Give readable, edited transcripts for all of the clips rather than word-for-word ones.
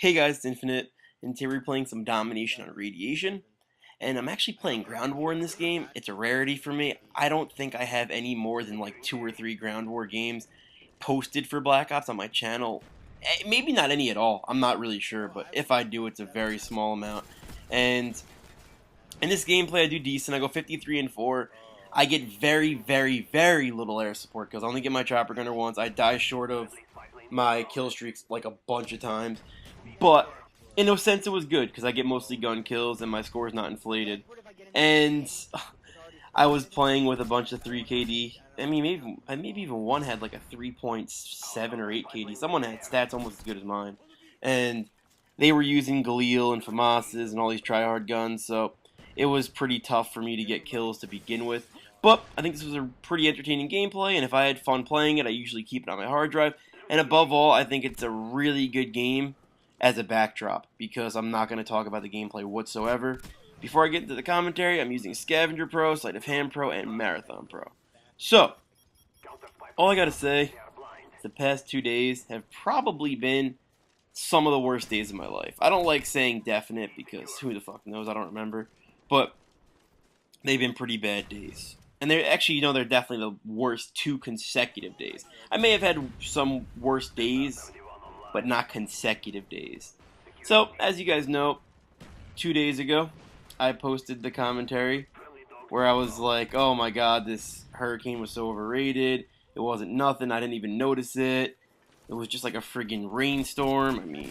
Hey guys, it's Infinite, and today we're playing some Domination on Radiation, and I'm actually playing Ground War in this game. It's a rarity for me. I don't think I have any more than like 2 or 3 Ground War games posted for Black Ops on my channel. Maybe not any at all, I'm not really sure, but if I do, it's a very small amount. And in this gameplay, I do decent. I go 53 and 4. I get very, very, very little air support because I only get my chopper gunner once. I die short of my kill streaks like a bunch of times. But in no sense, it was good because I get mostly gun kills and my score is not inflated. And I was playing with a bunch of 3 KD. I mean, maybe even one had like a 3.7 or 8 KD. Someone had stats almost as good as mine, and they were using Galil and FAMASs and all these tryhard guns. So it was pretty tough for me to get kills to begin with. But I think this was a pretty entertaining gameplay, and if I had fun playing it, I usually keep it on my hard drive. And above all, I think it's a really good game as a backdrop because I'm not going to talk about the gameplay whatsoever. Before I get into the commentary, I'm using Scavenger Pro, Sleight of Hand Pro, and Marathon Pro. So, all I gotta say is the past 2 days have probably been some of the worst days of my life. I don't like saying definite because who the fuck knows, I don't remember. But they've been pretty bad days. And they're actually, they're definitely the worst 2 consecutive days. I may have had some worse days, but not consecutive days. So, as you guys know, 2 days ago, I posted the commentary where I was like, oh my god, this hurricane was so overrated. It wasn't nothing. I didn't even notice it. It was just like a friggin' rainstorm. I mean,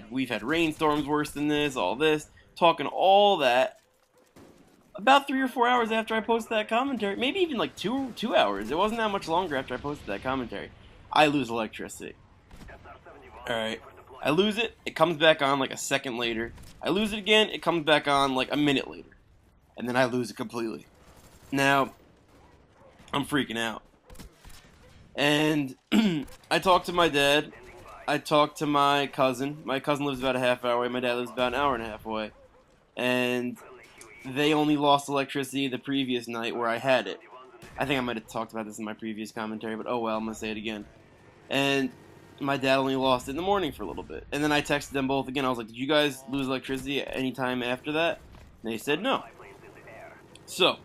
we've had rainstorms worse than this, all this. Talking all that. About 3 or 4 hours after I posted that commentary, maybe even like 2 hours. It wasn't that much longer after I posted that commentary. I lose electricity. Alright. I lose it, it comes back on like a second later. I lose it again, it comes back on like a minute later. And then I lose it completely. Now, I'm freaking out. And I talked to my dad. I talked to my cousin. My cousin lives about a half hour away. My dad lives about an hour and a half away. And they only lost electricity the previous night where I had it. I think I might have talked about this in my previous commentary, but oh well, I'm going to say it again. And my dad only lost it in the morning for a little bit. And then I texted them both again. I was like, did you guys lose electricity at any time after that? And they said no. So,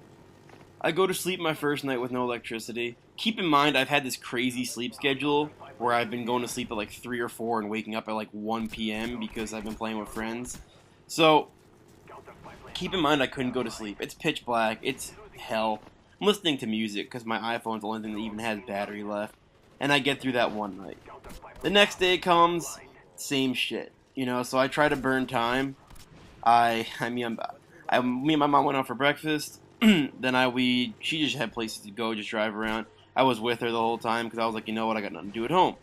I go to sleep my first night with no electricity. Keep in mind, I've had this crazy sleep schedule where I've been going to sleep at like 3 or 4 and waking up at like 1 p.m. because I've been playing with friends. So, keep in mind I couldn't go to sleep. It's pitch black. It's hell. I'm listening to music because my iPhone's the only thing that even has battery left. And I get through that one night. The next day comes, same shit. So I try to burn time. Me and my mom went out for breakfast. She just had places to go, just drive around. I was with her the whole time because I was like, you know what, I got nothing to do at home.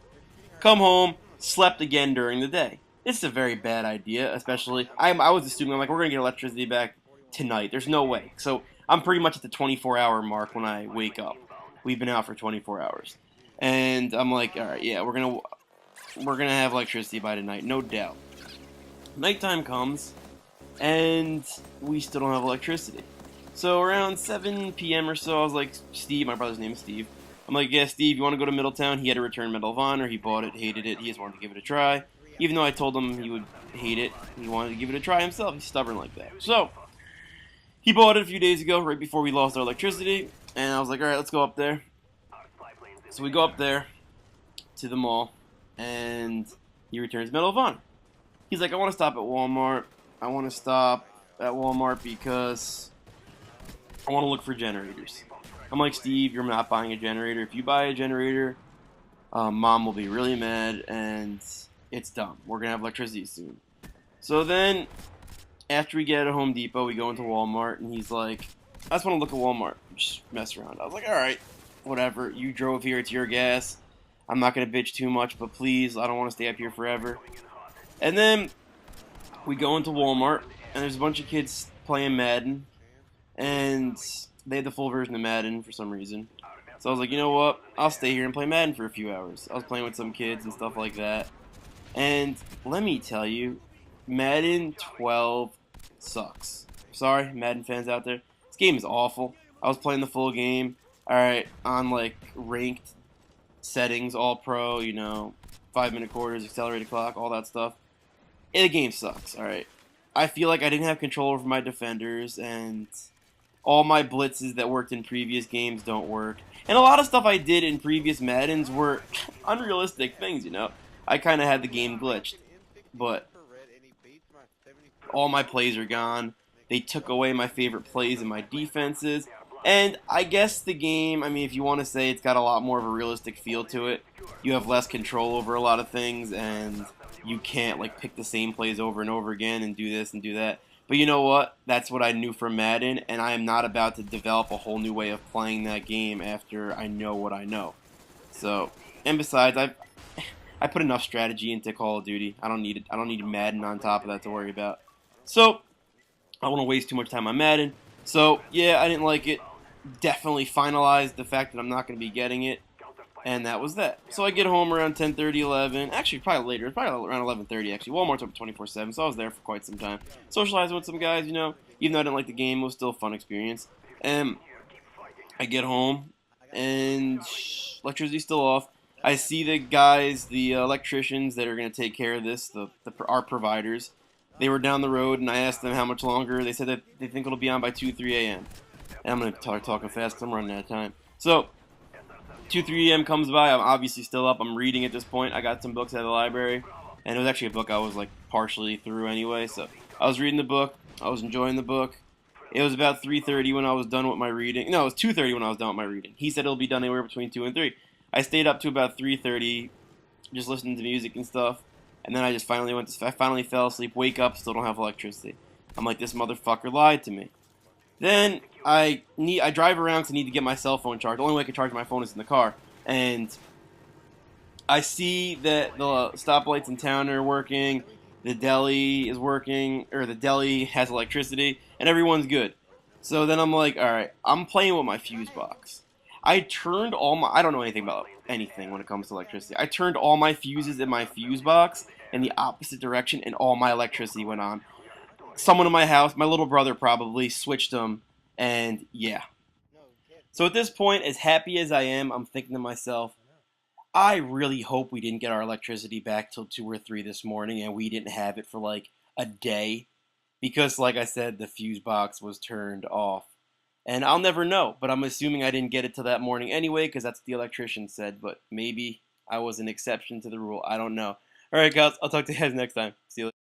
Come home, slept again during the day. This is a very bad idea, especially, I was assuming, I'm like, we're going to get electricity back tonight. There's no way. So I'm pretty much at the 24-hour mark when I wake up. We've been out for 24 hours. And I'm like, alright, yeah, we're gonna have electricity by tonight, no doubt. Nighttime comes, and we still don't have electricity. So around 7 p.m. or so, I was like, Steve, my brother's name is Steve. I'm like, yeah, Steve, you want to go to Middletown? He had to return Medal of Honor. He bought it, hated it. He just wanted to give it a try. Even though I told him he would hate it, he wanted to give it a try himself. He's stubborn like that. So, he bought it a few days ago, right before we lost our electricity. And I was like, alright, let's go up there. So we go up there to the mall, and he returns Medal of Honor. He's like, I want to stop at Walmart. I want to stop at Walmart because I want to look for generators. I'm like, Steve, you're not buying a generator. If you buy a generator, Mom will be really mad, and it's dumb. We're going to have electricity soon. So then, after we get out of Home Depot, we go into Walmart, and he's like, I just want to look at Walmart. Just mess around. I was like, alright, whatever. You drove here, it's your gas. I'm not going to bitch too much, but please, I don't want to stay up here forever. And then, we go into Walmart, and there's a bunch of kids playing Madden. And they had the full version of Madden for some reason. So I was like, you know what? I'll stay here and play Madden for a few hours. I was playing with some kids and stuff like that. And let me tell you, Madden 12 sucks. Sorry, Madden fans out there. This game is awful. I was playing the full game. Alright, on like ranked settings, all pro, 5-minute quarters, accelerated clock, all that stuff. The game sucks. All right, I feel like I didn't have control over my defenders, and all my blitzes that worked in previous games don't work. And a lot of stuff I did in previous Maddens were unrealistic things. I kind of had the game glitched, but all my plays are gone. They took away my favorite plays and my defenses. And I guess the game, I mean, if you want to say it's got a lot more of a realistic feel to it, you have less control over a lot of things, and you can't like pick the same plays over and over again and do this and do that. But you know what? That's what I knew from Madden, and I am not about to develop a whole new way of playing that game after I know what I know. So, and besides, I put enough strategy into Call of Duty. I don't need it. I don't need Madden on top of that to worry about. So, I don't want to waste too much time on Madden. So, yeah, I didn't like it. Definitely finalized the fact that I'm not going to be getting it. And that was that. So I get home around 10:30, 11. Actually, probably later. It's probably around 11:30, actually. Walmart's open 24/7, so I was there for quite some time. Socializing with some guys, Even though I didn't like the game, it was still a fun experience. And I get home, and electricity's still off. I see the guys, the electricians that are going to take care of this, our providers. They were down the road, and I asked them how much longer. They said that they think it'll be on by 2, 3 a.m. And I'm going to start talking fast because I'm running out of time. So, 2, 3 a.m. comes by. I'm obviously still up. I'm reading at this point. I got some books out of the library. And it was actually a book I was like partially through anyway. So I was reading the book. I was enjoying the book. It was about 3:30 when I was done with my reading. No, it was 2:30 when I was done with my reading. He said it'll be done anywhere between 2 and 3. I stayed up to about 3:30 just listening to music and stuff. And then I finally fell asleep, wake up, still don't have electricity. I'm like, this motherfucker lied to me. Then I drive around because I need to get my cell phone charged. The only way I can charge my phone is in the car. And I see that the stoplights in town are working, the deli is working, or the deli has electricity, and everyone's good. So then I'm like, all right, I'm playing with my fuse box. I don't know anything about anything when it comes to electricity. I turned all my fuses in my fuse box in the opposite direction, and all my electricity went on. Someone in my house, my little brother probably, switched them, and yeah. So at this point, as happy as I am, I'm thinking to myself, I really hope we didn't get our electricity back till 2 or 3 this morning and we didn't have it for like a day. Because, like I said, the fuse box was turned off. And I'll never know, but I'm assuming I didn't get it till that morning anyway because that's what the electrician said. But maybe I was an exception to the rule. I don't know. Alright, guys, I'll talk to you guys next time. See you later.